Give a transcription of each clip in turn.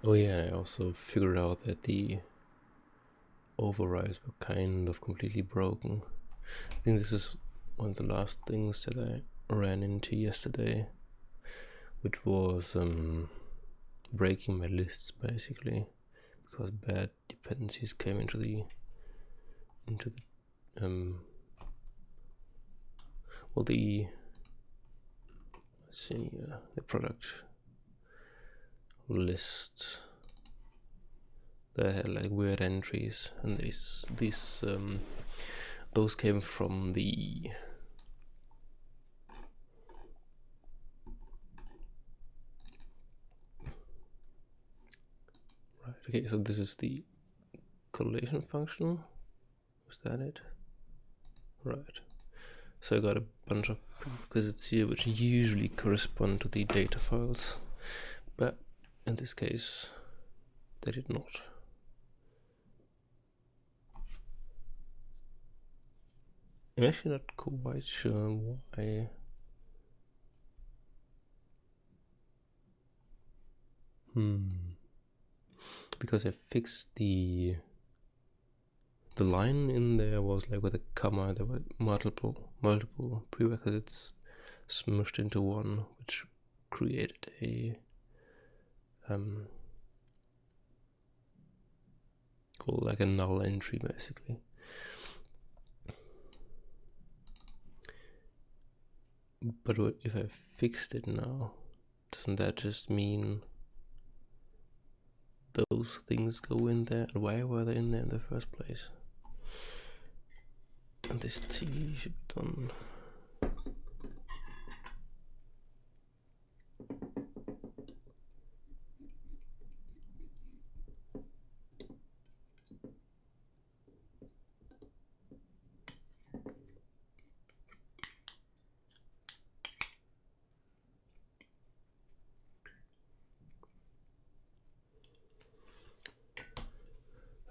Oh yeah, I also figured out that the overrides were kind of completely broken. I think this is one of the last things that I ran into yesterday, which was breaking my lists basically, because bad dependencies came into the well, the let's see, the product list. They had like weird entries, and those came from the right. Okay, so this is the correlation function. Was that it? Right. So I got a bunch of prerequisites here which usually correspond to the data files, but in this case they did not. I'm actually not quite sure why. Because I fixed the line in there was like with a comma. There were multiple prerequisites smushed into one, which created a called like a null entry basically. But if I fixed it now, doesn't that just mean those things go in there? And why were they in there in the first place? And this T should be done.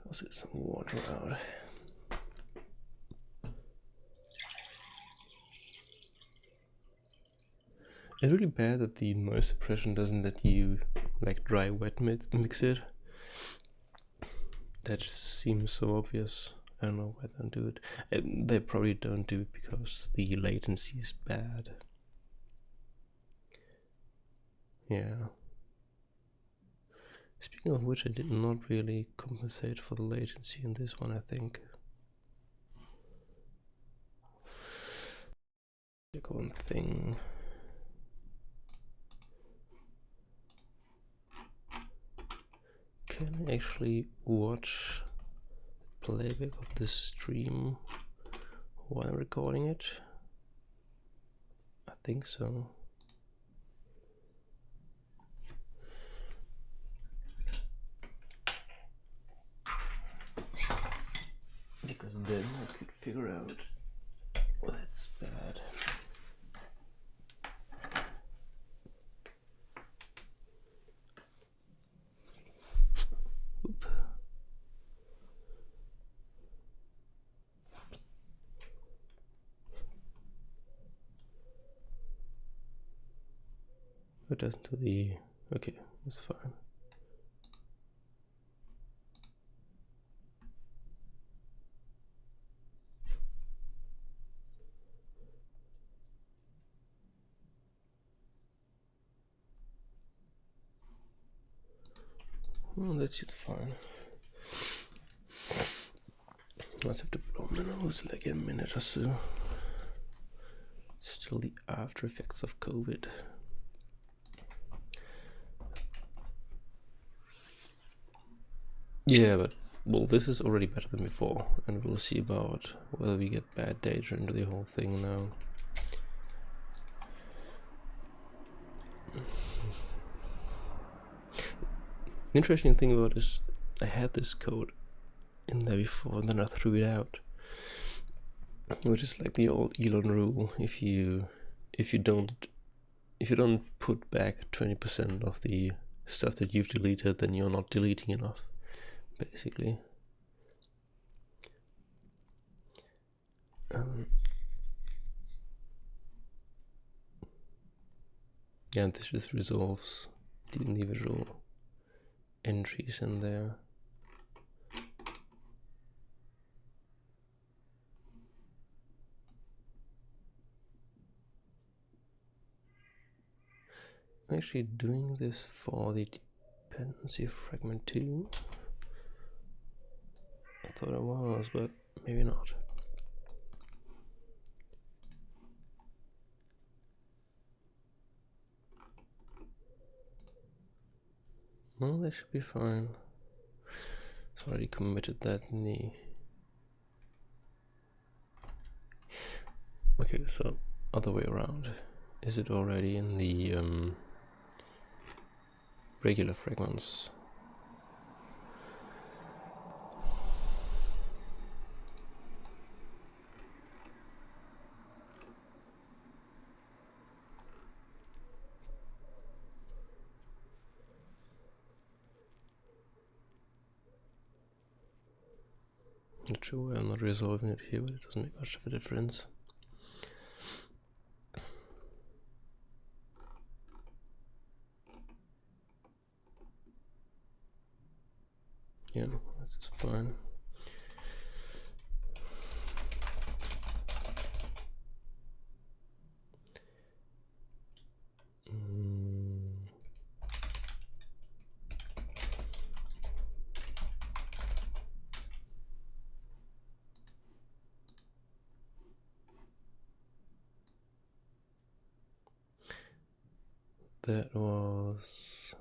Let's get some water out. It's really bad that the noise suppression doesn't let you like dry wet mix it. That just seems so obvious. I don't know why they don't do it. And they probably don't do it because the latency is bad. Yeah. Speaking of which, I did not really compensate for the latency in this one, I think. Check one thing. Can I actually watch playback of this stream while I'm recording it? I think so. Because then I could figure out that's bad. Oop. It doesn't do the... Okay, that's fine. Well, that's just fine. Let's have to blow my nose like a minute or so. Still the after effects of COVID. Yeah, but well, this is already better than before, and we'll see about whether we get bad data into the whole thing now. The interesting thing about this, I had this code in there before, and then I threw it out, which is like the old Elon rule: if you don't put back 20% of the stuff that you've deleted, then you're not deleting enough, basically. Yeah, this just resolves the individual entries in there. I'm actually doing this for the dependency fragment too. I thought I was, but maybe not. No, that should be fine. It's already committed that in the... Okay, so other way around. Is it already in the regular fragments? Not sure why I'm not resolving it here, but it doesn't make much of a difference. Yeah, that's fine. That was...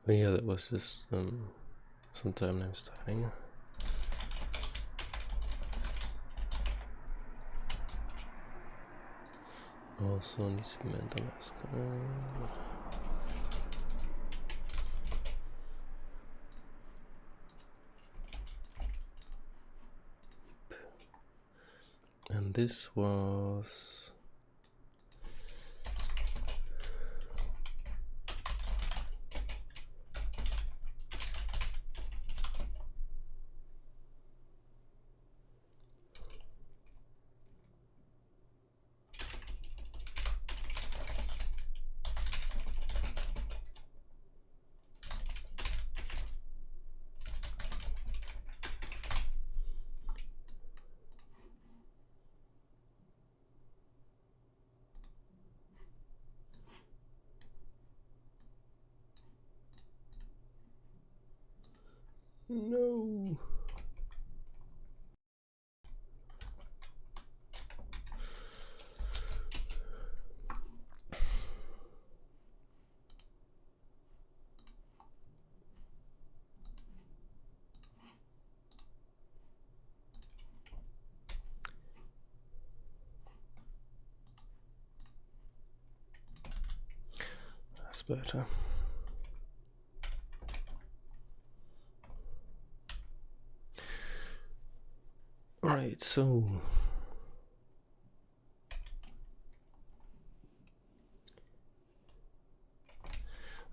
Oh yeah, that was just some time I'm starting. Also need to mend the mask. And this was... No! That's better. Alright, so...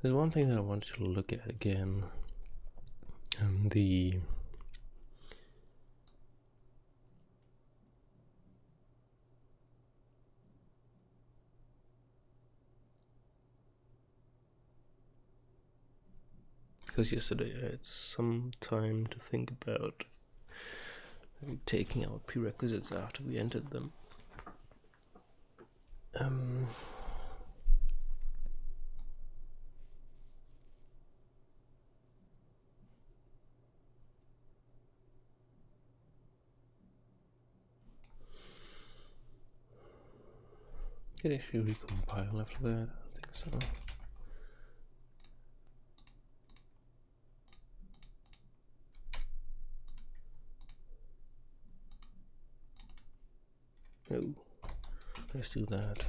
there's one thing that I wanted to look at again. Because yesterday I had some time to think about taking out prerequisites after we entered them. Could actually recompile after that, I don't think so. No, let's do that.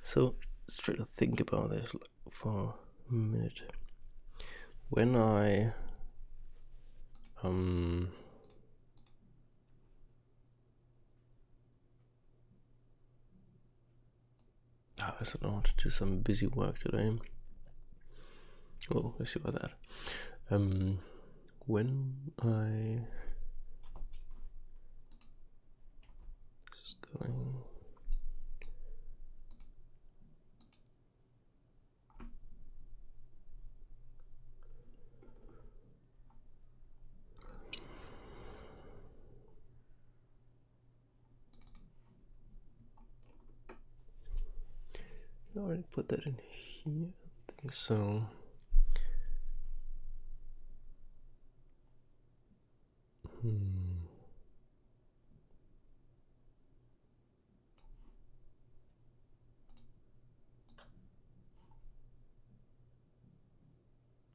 So let's try to think about this for a minute. when I I also don't want to do some busy work today. Oh, let's see about that. When I just going. I already put that in here. I think so.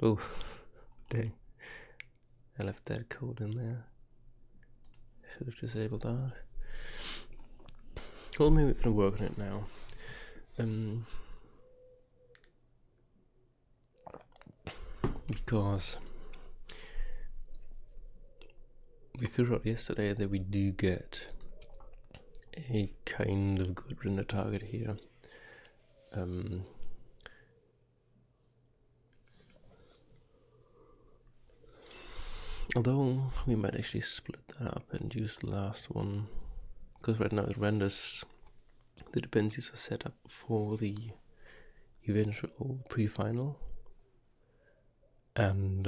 Oh, dang. I left that code in there. Should have disabled that. Well, maybe we can work on it now. Because we figured out yesterday that we do get a kind of good render target here. Although we might actually split that up and use the last one, because right now it renders the dependencies are set up for the eventual pre-final, and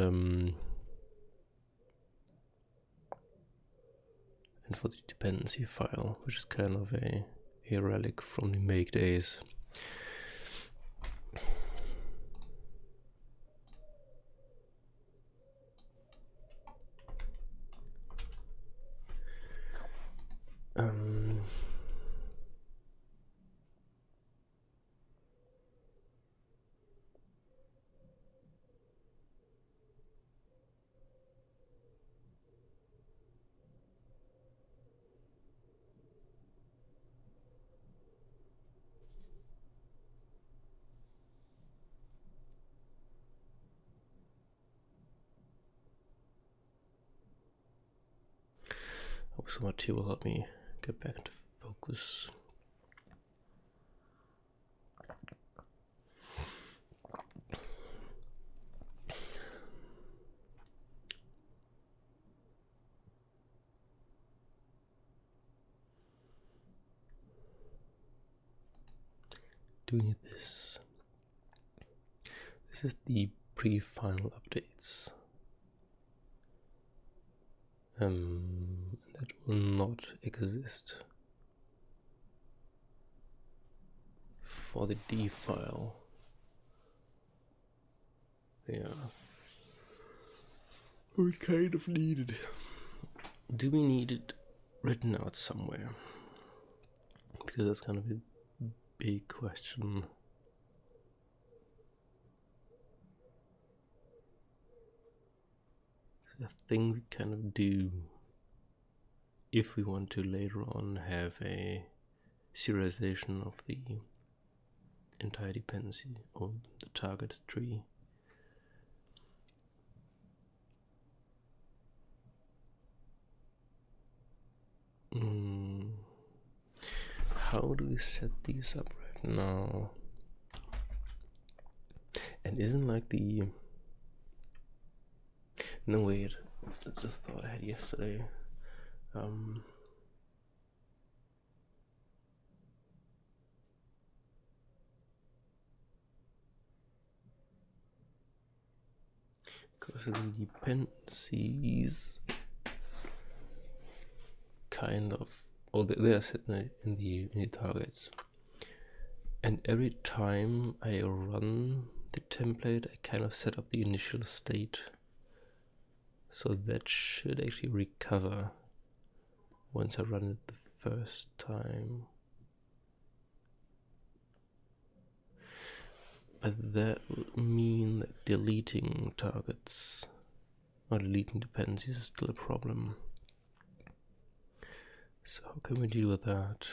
for the dependency file, which is kind of a relic from the make days. Hope some tea will help me get back into focus. Do we need this? This is the pre-final updates. That will not exist for the D file. Yeah. We kind of need it. Do we need it written out somewhere? Because that's kind of a big question. It's a thing we kind of do if we want to later on have a serialization of the entire dependency or the target tree. How do we set these up right now? And isn't like the... No, wait, that's a thought I had yesterday. Because the dependencies kind of, or they are set in the targets, and every time I run the template I kind of set up the initial state, so that should actually recover once I run it the first time. But that would mean that deleting targets or deleting dependencies is still a problem. So how can we deal with that?